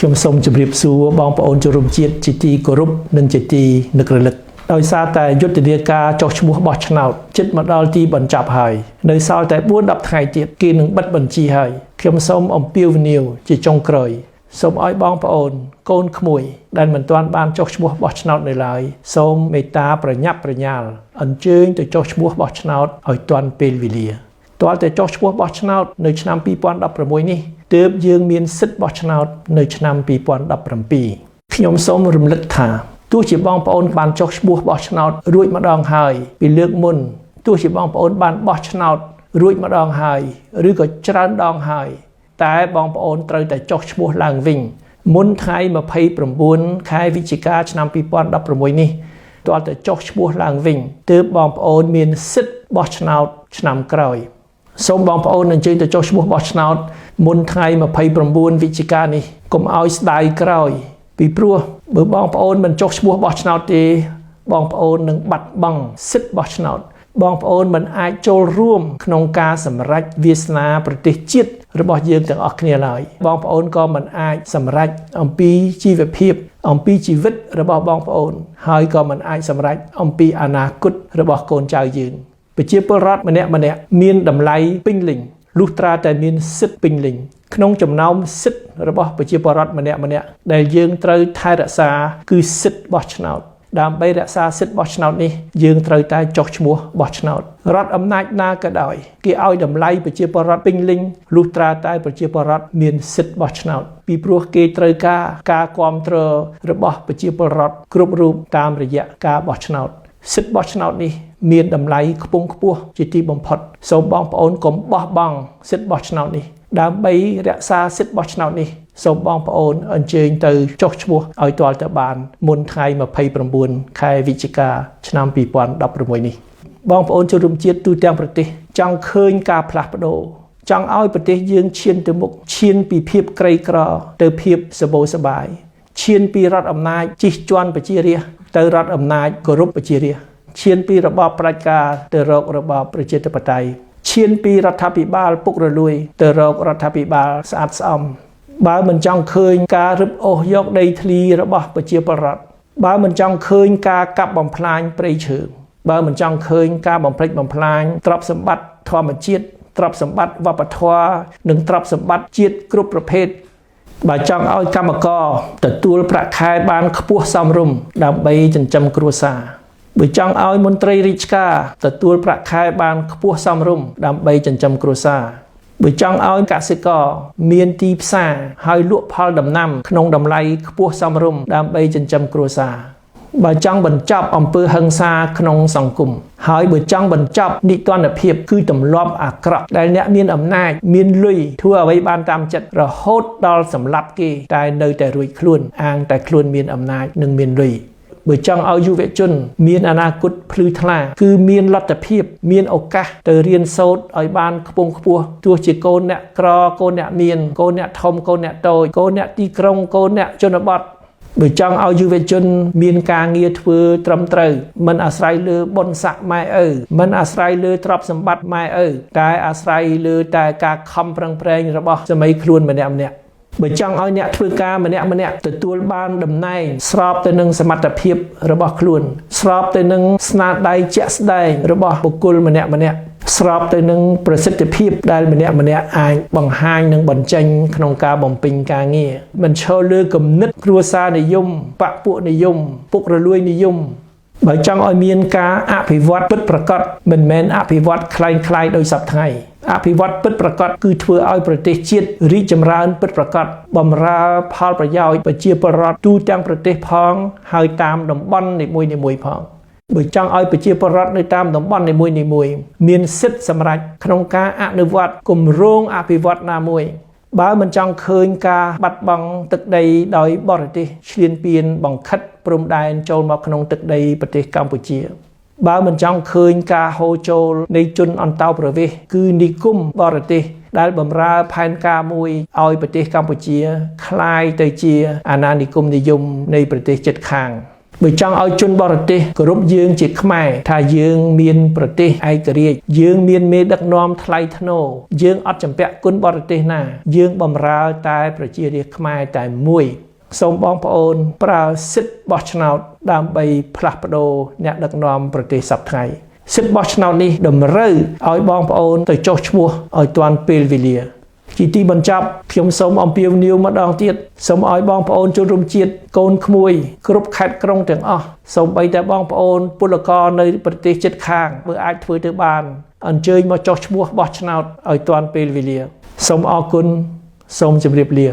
ខ្ញុំសូមជម្រាបសួរបងប្អូនជនរួមជាតិជាទីគោរពនិងជាទីនឹករលឹកដោយសារតែយុទ្ធនាការចុះឈ្មោះបោះឆ្នោតជិតមកដល់ទីបញ្ចប់ហើយនៅសល់តែ 4-10 ថ្ងៃទៀតគេនឹងបិទបញ្ជីហើយខ្ញុំសូមអំពាវនាវជាចុងក្រោយសូមឲ្យបងប្អូនកូនក្មួយដែលមិនទាន់បានចុះឈ្មោះបោះឆ្នោតនៅឡើយសូមមេត្តាប្រញាប់ប្រញាល់អញ្ជើញទៅចុះឈ្មោះបោះឆ្នោតឲ្យទាន់ពេលវេលាទាល់តែចុះឈ្មោះបោះឆ្នោតនៅឆ្នាំ 2016 នេះទើបយើងមានសិទ្ធិបោះឆ្នោតនៅឆ្នាំ 2017 ខ្ញុំសូមរំលឹកថាទោះជាបងប្អូនបានចុះឈ្មោះបោះឆ្នោតរួចម្ដងហើយពីលើកមុនទោះជាបងប្អូនបានបោះឆ្នោតរួចម្ដងហើយឬក៏ច្រើនដងហើយតែបងប្អូនត្រូវតែចុះឈ្មោះឡើងវិញមុនថ្ងៃ29ខែវិច្ឆិកាឆ្នាំ 2016 នេះទាល់តែចុះឈ្មោះឡើងវិញទើបបងប្អូនមានសិទ្ធិបោះឆ្នោតឆ្នាំក្រោយសូមបងប្អូនអញ្ជើញទៅចុះឈ្មោះបោះឆ្នោតមុនថ្ងៃ29វិច្ឆិកានេះកុំឲ្យស្ដាយក្រោយពីព្រោះបើបងប្អូនមិនចុះឈ្មោះបោះឆ្នោតទេបងប្អូននឹងបាត់បង់សិទ្ធិបោះឆ្នោតបងប្អូនមិនអាចចូលរួមក្នុងការសម្រេចវាសនាប្រទេសជាតិរបស់យើងទាំងអស់គ្នាឡើយបងប្អូនក៏មិនអាចសម្រេចអំពីជីវភាពអំពីជីវិតរបស់បងប្អូនហើយក៏មិនអាចសម្រេចអំពីអនាគតរបស់កូនចៅយើងប្រជាពលរដ្ឋម្នាក់មានតម្លៃពេញលេញលុះត្រាតែមានសិទ្ធិពេញលេញក្នុងចំណោមសិទ្ធិរបស់ប្រជាពលរដ្ឋម្នាក់ដែលយើងត្រូវថែរក្សាគឺសិទ្ធិបោះឆ្នោតដើម្បីរក្សាសិទ្ធិបោះឆ្នោតនេះយើងត្រូវតែចុះឈ្មោះបោះឆ្នោតរដ្ឋអំណាចណាក៏ដោយគេឲ្យតម្លៃប្រជាពលរដ្ឋពេញលេញលុះត្រាតែប្រជាពលរដ្ឋមានសិទ្ធិបោះឆ្នោតពីព្រោះគេត្រូវការគាំទ្ររបស់ប្រជាពលរដ្ឋគ្រប់រូបតាមរយៈការបោះឆ្នោតសិទ្ធិបោះឆ្នោតនេះមានតម្លៃខ្ពង់ខ្ពស់ជាទីបំផុតសូមបងប្អូនកុំបោះបង់សិទ្ធិបោះឆ្នោតនេះដើម្បីរក្សាសិទ្ធិបោះឆ្នោតនេះសូមបងប្អូនអញ្ជើញទៅចុះឈ្មោះឲ្យទាល់ទៅបានមុនថ្ងៃ29ខែវិច្ឆិកាឆ្នាំ 2016 នេះបងប្អូនជនរួមជាតិទូទាំងប្រទេសចង់ឃើញការផ្លាស់ប្ដូរចង់ឲ្យប្រទេសយើងឈានទៅមុខឈានពីភាពក្រីក្រទៅភាពសម្បូរសប្បាយឈានពីរដ្ឋអំណាចជិះជាន់ប្រជារាស្ត្រទៅរដ្ឋអំណាចគោរពប្រជារាស្ត្រឈានពីរបបផ្ដាច់ការទៅរករបបប្រជាធិបតេយ្យឈានពីរដ្ឋាភិបាលពុករលួយទៅរករដ្ឋាភិបាលស្អាតស្អំបើមិនចង់ឃើញការរឹបអូសយកដីធ្លីរបស់ប្រជាពលរដ្ឋបើមិនចង់ឃើញការកាប់បំផ្លាញព្រៃឈើបើមិនចង់ឃើញការបំផ្លិចបំផ្លាញទ្រព្យសម្បត្តិធម្មជាតិទ្រព្យសម្បត្តិវប្បធម៌និងទ្រព្យសម្បត្តិជាតិគ្រប់ប្រភេទបើចង់ឲ្យកម្មករទទួលប្រាក់ខែបានខ្ពស់សមរម្យដើម្បីចិញ្ចឹមគ្រួសារបើចង់ឲ្យមន្ត្រីរាជការទទួលប្រាក់ខែបានខ្ពស់សមរម្យដើម្បីចិញ្ចឹមគ្រួសារបើចង់ឲ្យកសិករមានទីផ្សារហើយលក់ផលដំណាំក្នុងតម្លៃខ្ពស់សមរម្យដើម្បីចិញ្ចឹមគ្រួសារបើចង់បញ្ចប់អំពើហិង្សាក្នុងសង្គមហើយបើចង់បញ្ចប់និទានភាពគឺទម្លាប់អាក្រក់ដែលអ្នកមានអំណាចមានលុយធ្វើអ្វីបានតាមចិត្តរហូតដល់សម្លាប់គេតែនៅតែរួចខ្លួនអាងតែខ្លួនមានអំណាចនិងមានលុយបើចង់ឲ្យយុវជនមានអនាគតភ្លឺថ្លាគឺមានលទ្ធភាពមានឱកាសទៅរៀនសូត្រឲ្យបានខ្ពង់ខ្ពស់ទោះជាកូនអ្នកក្រកូនអ្នកមានកូនអ្នកធំកូនអ្នកតូចកូនអ្នកទីក្រុងកូនអ្នកជនបទបើចង់ឲ្យយុវជនមានការងារធ្វើត្រឹមត្រូវមិនអាស្រ័យលើបុណ្យស័ក្តិម៉ែឪមិនអាស្រ័យលើទ្រព្យសម្បត្តិម៉ែឪតែអាស្រ័យលើតែការខំប្រឹងប្រែងរបស់សម័យខ្លួនម្នាក់បើចង់ឲ្យអ្នកធ្វើការម្នាក់ទទួលបានតំណែងស្របទៅនឹងសមត្ថភាពរបស់ខ្លួនស្របទៅនឹងស្នាដៃជាក់ស្ដែងរបស់បុគ្គលម្នាក់ស្របទៅនឹងប្រសិទ្ធភាពដែលម្នាក់អាចបង្ហាញនិងបញ្ចេញក្នុងការបំពេញការងារមិនឈរលើគំនិតគ្រួសារនិយមបកពួកនិយមពុករលួយនិយមបើចង់ឲ្យមានការអភិវឌ្ឍពិតប្រាកដមិនមែនអភិវឌ្ឍคล้ายដោយសពថ្ងៃអភិវឌ្ឍពិតប្រាកដគឺធ្វើឲ្យប្រទេសជាតិរីកចម្រើនពិតប្រាកដបម្រើផលប្រយោជន៍ប្រជាពលរដ្ឋទូទាំងប្រទេសផងហើយតាមតំបន់នីមួយផងបើចង់ឲ្យប្រជាពលរដ្ឋនៅតាមតំបន់នីមួយមានសិទ្ធិសម្រេចក្នុងការអនុវត្តគម្រោងអភិវឌ្ឍណាមួយបើមិនចង់ឃើញការបាត់បង់ទឹកដីដោយបរទេសឈ្លានពានបង្ខិតព្រំដែនចូលមកក្នុងទឹកដីប្រទេសកម្ពុជាបើមិនចង់ឃើញការហូរចូលនៃជនអន្តោប្រវេសន៍គឺនិគមបរទេសដែលបម្រើផែនការមួយឲ្យប្រទេសកម្ពុជាคล้ายទៅជាអាណានិគមនិយមនៃប្រទេសជិតខាង បើចង់ឲ្យជនបរទេសគោរពយើងជាខ្មែរថាយើងមានប្រទេសឯករាជ្យយើងមានមេដឹកនាំថ្លៃថ្នូរយើងអត់ចម្ពាក់គុណបរទេសណាយើងបម្រើតែប្រជារាស្ត្រខ្មែរតែមួយសូមបងប្អូនប្រើសិទ្ធិបោះឆ្នោតដើម្បីផ្លាស់ប្ដូរអ្នកដឹកនាំប្រទេសសប្តាហ៍សិទ្ធិបោះឆ្នោតនេះតម្រូវឲ្យបងប្អូនទៅចុះឈ្មោះឲ្យទាន់ពេលវេលាជាទីបញ្ចប់ខ្ញុំសូមអំពាវនាវម្ដងទៀតសូមឲ្យបងប្អូនជនរួមជាតិកូនក្មួយគ្រប់ខេត្តក្រុងទាំងអស់សូម្បីតែបងប្អូនពលករនៅប្រទេសជិតខាងបើអាចធ្វើទៅបានអញ្ជើញមកចុះឈ្មោះបោះឆ្នោតឲ្យទាន់ពេលវេលាសូមអរគុណសូមជម្រាបលា